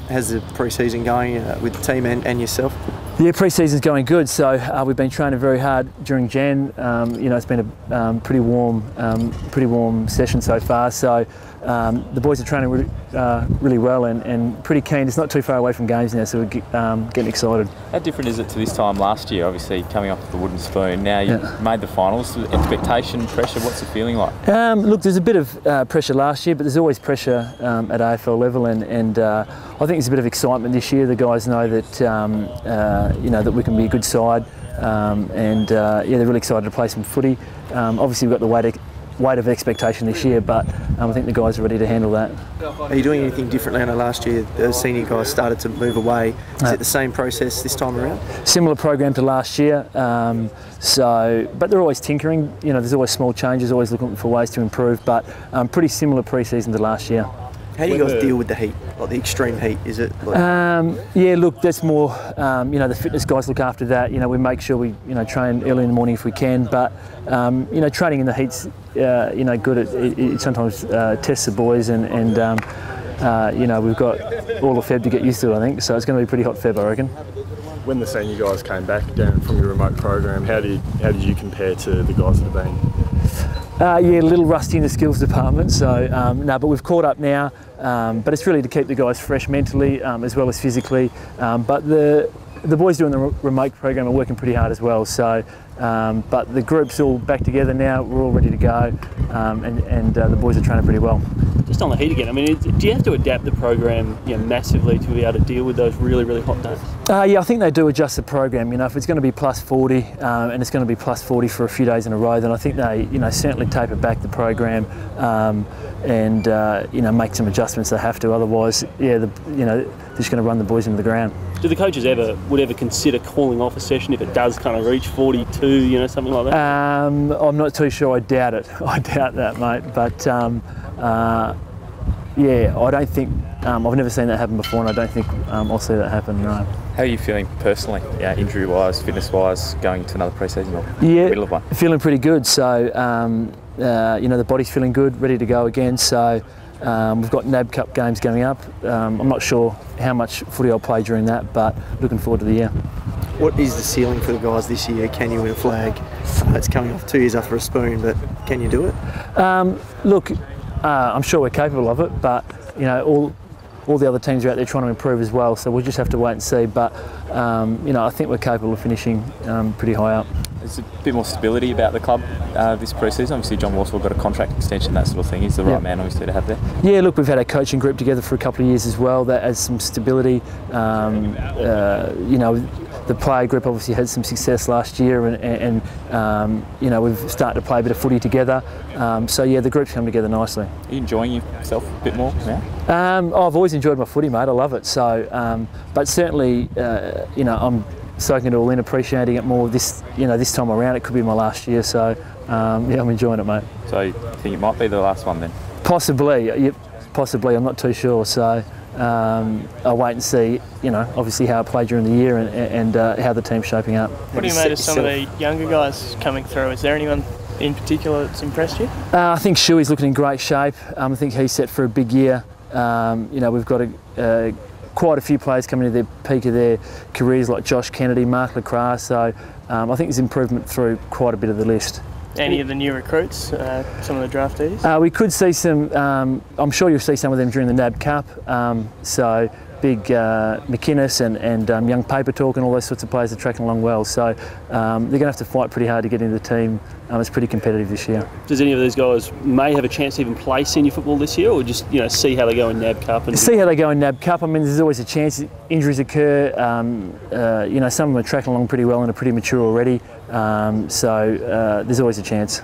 How's the pre-season going with the team and yourself? Yeah, pre-season's going good. So we've been training very hard during Jan. It's been a pretty warm session so far. So the boys are training really well and pretty keen. It's not too far away from games now, so we're getting excited. How different is it to this time last year? Obviously, coming off the wooden spoon. Now you've made the finals. Expectation, pressure. What's the feeling like? Look, there's a bit of pressure last year, but there's always pressure at AFL level, and I think there's a bit of excitement this year. The guys know that that we can be a good side, they're really excited to play some footy. Obviously, we've got the weight of expectation this year, but I think the guys are ready to handle that. Are you doing anything differently? I know last year the senior guys started to move away. Is it the same process this time around? Similar program to last year, but they're always tinkering. There's always small changes, always looking for ways to improve, but pretty similar pre-season to last year. How do you guys deal with the heat, like the extreme heat? Is it like... Yeah, look, that's more, the fitness guys look after that. We make sure we, train early in the morning if we can, but, training in the heat's, good. It sometimes tests the boys and we've got all of Feb to get used to it, I think, so it's going to be pretty hot Feb, I reckon. When the senior guys came back, Darren, from your remote program, how did you compare to the guys that have been? Yeah, a little rusty in the skills department, so but we've caught up now. But it's really to keep the guys fresh mentally as well as physically. But the boys doing the remote program are working pretty hard as well. So, but the group's all back together now. We're all ready to go, and the boys are training pretty well. Just on the heat again, I mean, do you have to adapt the program massively to be able to deal with those really, really hot days? Yeah, I think they do adjust the program. If it's going to be plus 40 and it's going to be plus 40 for a few days in a row, then I think they, certainly taper back the program and make some adjustments they have to. Otherwise, yeah, they're just going to run the boys into the ground. Do the coaches would ever consider calling off a session if it does kind of reach 42, something like that? I'm not too sure. I doubt it. I doubt that, mate. But yeah, I don't think I've never seen that happen before, and I don't think I'll see that happen. No. How are you feeling personally, injury-wise, fitness-wise, going to another pre-season or middle of one? Feeling pretty good. So the body's feeling good, ready to go again. So. We've got NAB Cup games coming up. I'm not sure how much footy I'll play during that, but looking forward to the year. What is the ceiling for the guys this year? Can you win a flag? It's coming off 2 years after a spoon, but can you do it? Look, I'm sure we're capable of it, but all the other teams are out there trying to improve as well, so we'll just have to wait and see. But I think we're capable of finishing pretty high up. There's a bit more stability about the club this pre-season. Obviously, John Warswell got a contract extension, that sort of thing. He's the right man, obviously, to have there. Yeah, look, we've had a coaching group together for a couple of years as well. That adds some stability. The player group obviously had some success last year, and we've started to play a bit of footy together. So yeah, the group's come together nicely. Are you enjoying yourself a bit more now? I've always enjoyed my footy, mate. I love it. So, but certainly, I'm soaking it all in, appreciating it more this time around. It could be my last year, so I'm enjoying it, mate. So you think it might be the last one then? Possibly, possibly. I'm not too sure. So I'll wait and see. Obviously how I play during the year and how the team's shaping up. What do you make of some of the younger guys coming through? Is there anyone in particular that's impressed you? I think Shuey's looking in great shape. I think he's set for a big year. We've got quite a few players coming to their peak of their careers, like Josh Kennedy, Mark Lacroix. So I think there's improvement through quite a bit of the list. Any of the new recruits, some of the draftees? We could see some. I'm sure you'll see some of them during the NAB Cup. So big McInnes and young Paper Talk and all those sorts of players are tracking along well. So they're going to have to fight pretty hard to get into the team. It's pretty competitive this year. Does any of these guys may have a chance to even play senior football this year, or just see how they go in NAB Cup? See how they go in NAB Cup. I mean, there's always a chance injuries occur. Some of them are tracking along pretty well and are pretty mature already. So there's always a chance.